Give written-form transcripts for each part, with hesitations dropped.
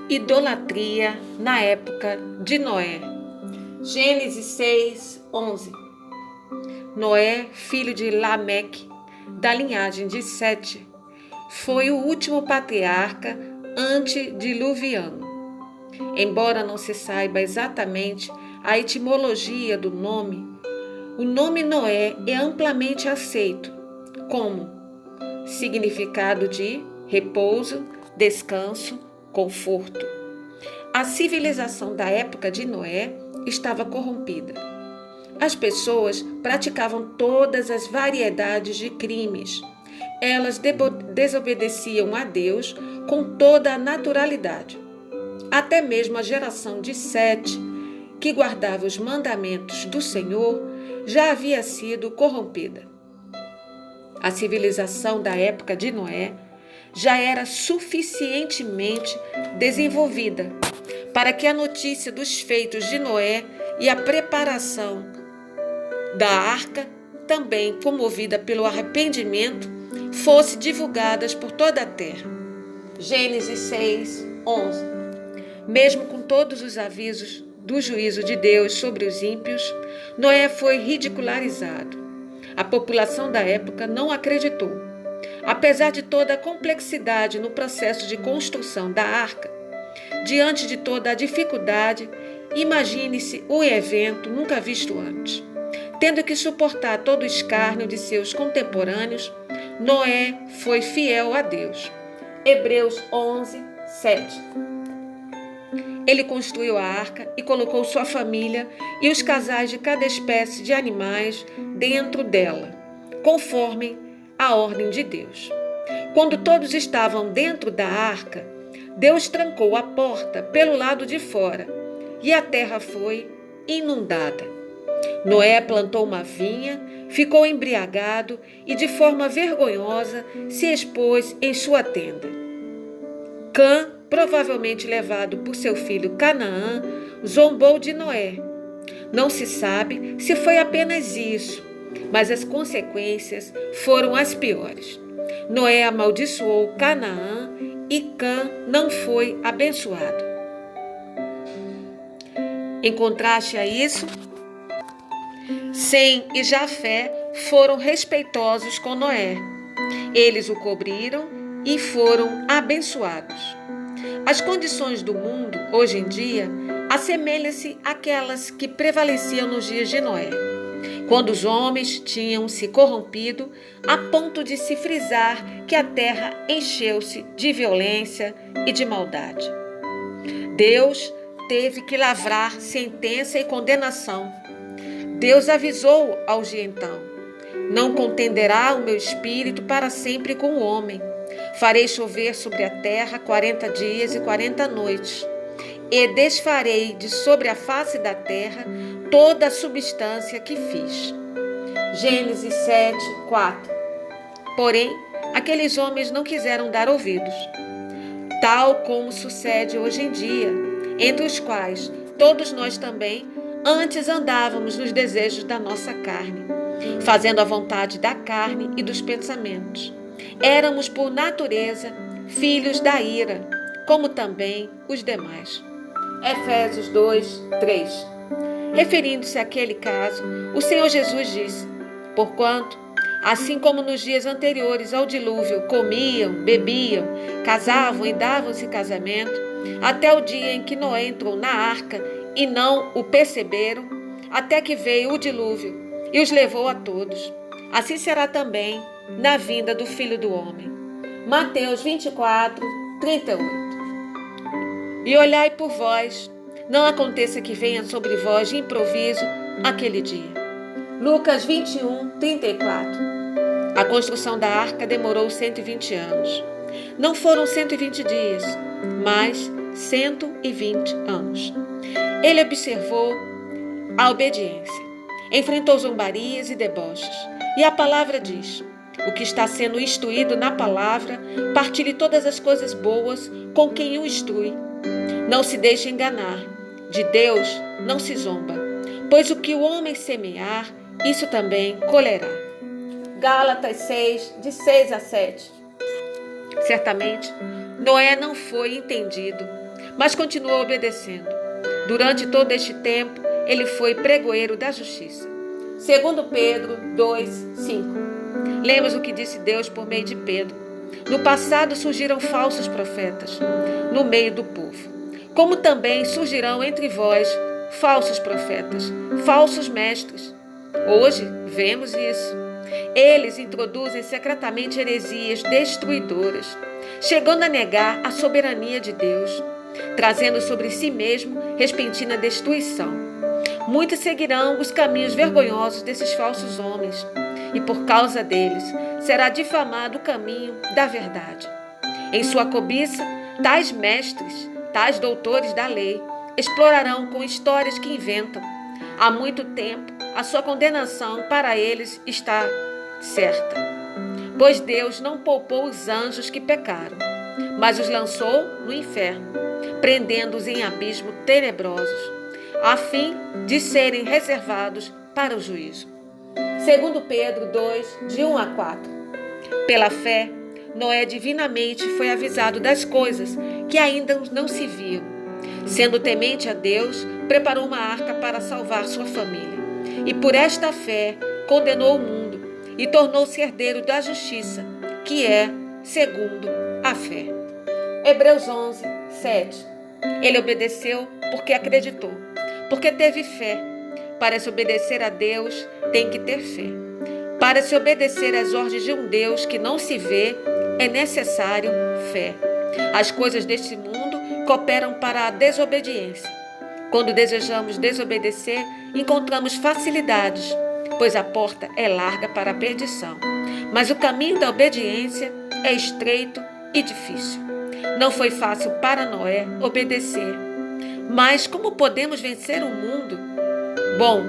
Idolatria na época de Noé. Gênesis 6:11. Noé, filho de Lameque, da linhagem de Sete, foi o último patriarca antediluviano. Embora não se saiba exatamente a etimologia do nome, o nome Noé é amplamente aceito como significado de repouso, descanso, conforto. A civilização da época de Noé estava corrompida. As pessoas praticavam todas as variedades de crimes. Elas desobedeciam a Deus com toda a naturalidade. Até mesmo a geração de Sete, que guardava os mandamentos do Senhor, já havia sido corrompida. A civilização da época de Noé já era suficientemente desenvolvida para que a notícia dos feitos de Noé e a preparação da arca, também comovida pelo arrependimento, fosse divulgadas por toda a terra. Gênesis 6:11. Mesmo com todos os avisos do juízo de Deus sobre os ímpios, Noé foi ridicularizado. A população da época não acreditou. Apesar de toda a complexidade no processo de construção da arca, diante de toda a dificuldade, imagine-se o evento nunca visto antes. Tendo que suportar todo o escárnio de seus contemporâneos, Noé foi fiel a Deus. Hebreus 11:7. Ele construiu a arca e colocou sua família e os casais de cada espécie de animais dentro dela, conforme a ordem de Deus. Quando todos estavam dentro da arca, Deus trancou a porta pelo lado de fora e a terra foi inundada. Noé plantou uma vinha, ficou embriagado e de forma vergonhosa se expôs em sua tenda. Cã, provavelmente levado por seu filho Canaã, zombou de Noé. Não se sabe se foi apenas isso, mas as consequências foram as piores. Noé amaldiçoou Canaã e Cã não foi abençoado. Em contraste a isso, Sem e Jafé foram respeitosos com Noé. Eles o cobriram e foram abençoados. As condições do mundo, hoje em dia, assemelham-se àquelas que prevaleciam nos dias de Noé, quando os homens tinham se corrompido a ponto de se frisar que a terra encheu-se de violência e de maldade. Deus teve que lavrar sentença e condenação. Deus avisou aos de então: não contenderá o meu espírito para sempre com o homem. Farei chover sobre a terra 40 dias e 40 noites, e desfarei de sobre a face da terra toda a substância que fiz. Gênesis 7:4. Porém, aqueles homens não quiseram dar ouvidos, tal como sucede hoje em dia, entre os quais todos nós também antes andávamos nos desejos da nossa carne, fazendo a vontade da carne e dos pensamentos. Éramos, por natureza, filhos da ira, como também os demais. Efésios 2:3. Referindo-se àquele caso, o Senhor Jesus disse: porquanto, assim como nos dias anteriores ao dilúvio, comiam, bebiam, casavam e davam-se casamento, até o dia em que Noé entrou na arca e não o perceberam, até que veio o dilúvio e os levou a todos. Assim será também na vinda do Filho do Homem. Mateus 24:38. E olhai por vós, não aconteça que venha sobre vós de improviso aquele dia. Lucas 21:34. A construção da arca demorou 120 anos. Não foram 120 dias, mas 120 anos. Ele observou a obediência, enfrentou zombarias e deboches. E a palavra diz: o que está sendo instruído na palavra, partilhe todas as coisas boas com quem o instrui. Não se deixe enganar, de Deus não se zomba, pois o que o homem semear, isso também colherá. Gálatas 6:6-7. Certamente, Noé não foi entendido, mas continuou obedecendo. Durante todo este tempo, ele foi pregoeiro da justiça. Segundo Pedro 2:5. Lemos o que disse Deus por meio de Pedro. No passado surgiram falsos profetas no meio do povo, como também surgirão entre vós falsos profetas, falsos mestres. Hoje vemos isso. Eles introduzem secretamente heresias destruidoras, chegando a negar a soberania de Deus, trazendo sobre si mesmo repentina destruição. Muitos seguirão os caminhos vergonhosos desses falsos homens, e por causa deles será difamado o caminho da verdade. Em sua cobiça, tais mestres, tais doutores da lei, explorarão com histórias que inventam. Há muito tempo, a sua condenação para eles está certa, pois Deus não poupou os anjos que pecaram, mas os lançou no inferno, prendendo-os em abismos tenebrosos, a fim de serem reservados para o juízo. Segundo Pedro 2, de 1 a 4. Pela fé, Noé divinamente foi avisado das coisas que ainda não se viam. Sendo temente a Deus, preparou uma arca para salvar sua família. E por esta fé, condenou o mundo e tornou-se herdeiro da justiça, que é segundo a fé. Hebreus 11, 7. Ele obedeceu porque acreditou, porque teve fé. Para se obedecer a Deus, tem que ter fé. Para se obedecer às ordens de um Deus que não se vê, é necessário fé. As coisas deste mundo cooperam para a desobediência. Quando desejamos desobedecer, encontramos facilidades, pois a porta é larga para a perdição. Mas o caminho da obediência é estreito e difícil. Não foi fácil para Noé obedecer. Mas como podemos vencer o mundo? Bom,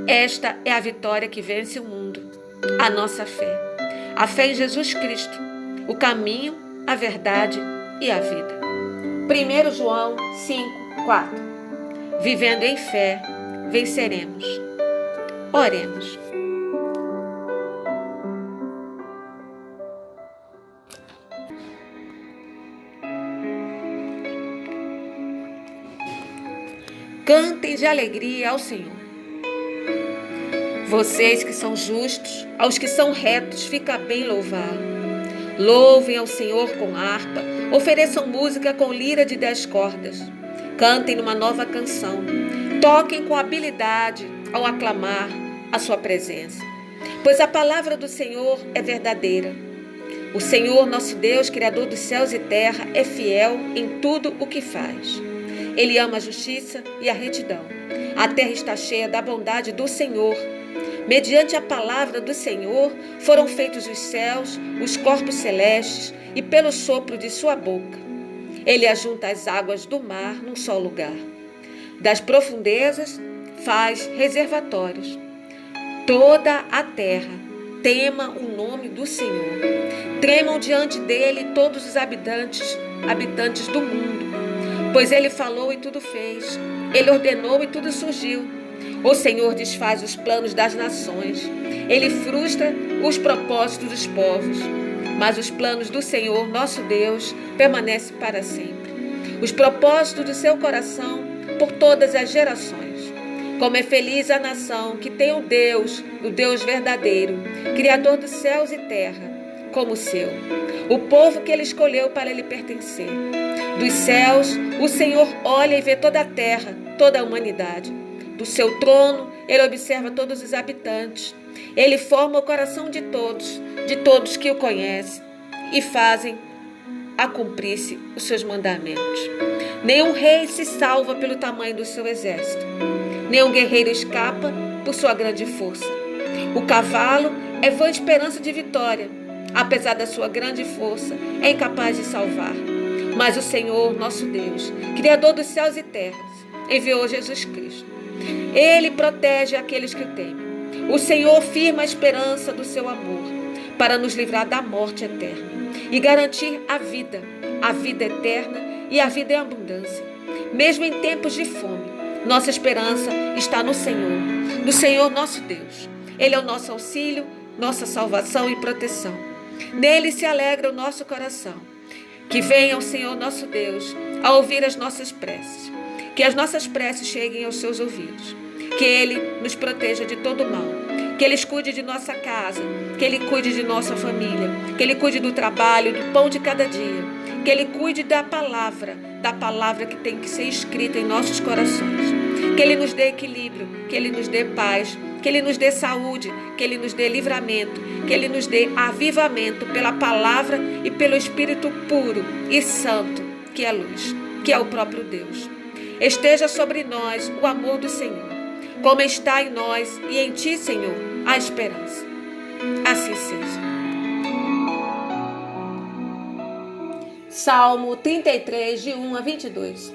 esta é a vitória que vence o mundo, a nossa fé. A fé em Jesus Cristo, o caminho, a verdade e a vida. 1 João 5, 4. Vivendo em fé, venceremos. Oremos. Cantem de alegria ao Senhor. Vocês que são justos, aos que são retos, fica bem louvá-lo. Louvem ao Senhor com harpa, ofereçam música com lira de 10 cordas. Cantem numa nova canção, toquem com habilidade ao aclamar a sua presença. Pois a palavra do Senhor é verdadeira. O Senhor, nosso Deus, Criador dos céus e terra, é fiel em tudo o que faz. Ele ama a justiça e a retidão. A terra está cheia da bondade do Senhor. Mediante a palavra do Senhor foram feitos os céus, os corpos celestes, e pelo sopro de sua boca. Ele ajunta as águas do mar num só lugar. Das profundezas faz reservatórios. Toda a terra tema o nome do Senhor. Tremam diante dele todos os habitantes do mundo. Pois ele falou e tudo fez. Ele ordenou e tudo surgiu. O Senhor desfaz os planos das nações. Ele frustra os propósitos dos povos. Mas os planos do Senhor, nosso Deus, permanecem para sempre. Os propósitos do seu coração por todas as gerações. Como é feliz a nação que tem o Deus verdadeiro, Criador dos céus e terra, como seu. O povo que ele escolheu para lhe pertencer. Dos céus, o Senhor olha e vê toda a terra, toda a humanidade. Do seu trono, ele observa todos os habitantes. Ele forma o coração de todos que o conhecem e fazem a cumprir-se os seus mandamentos. Nenhum rei se salva pelo tamanho do seu exército. Nenhum guerreiro escapa por sua grande força. O cavalo é vã esperança de vitória. Apesar da sua grande força, é incapaz de salvar. Mas o Senhor, nosso Deus, Criador dos céus e terras, enviou Jesus Cristo. Ele protege aqueles que o temem. O Senhor firma a esperança do seu amor para nos livrar da morte eterna e garantir a vida eterna e a vida em abundância. Mesmo em tempos de fome, nossa esperança está no Senhor nosso Deus. Ele é o nosso auxílio, nossa salvação e proteção. Nele se alegra o nosso coração. Que venha o Senhor nosso Deus a ouvir as nossas preces. Que as nossas preces cheguem aos seus ouvidos. Que Ele nos proteja de todo mal. Que Ele cuide de nossa casa. Que Ele cuide de nossa família. Que Ele cuide do trabalho, do pão de cada dia. Que Ele cuide da palavra que tem que ser escrita em nossos corações. Que Ele nos dê equilíbrio, que Ele nos dê paz, que Ele nos dê saúde, que Ele nos dê livramento, que Ele nos dê avivamento pela palavra e pelo Espírito puro e santo, que é luz, que é o próprio Deus. Esteja sobre nós o amor do Senhor, como está em nós e em Ti, Senhor, a esperança. Assim seja. Salmo 33, de 1 a 22.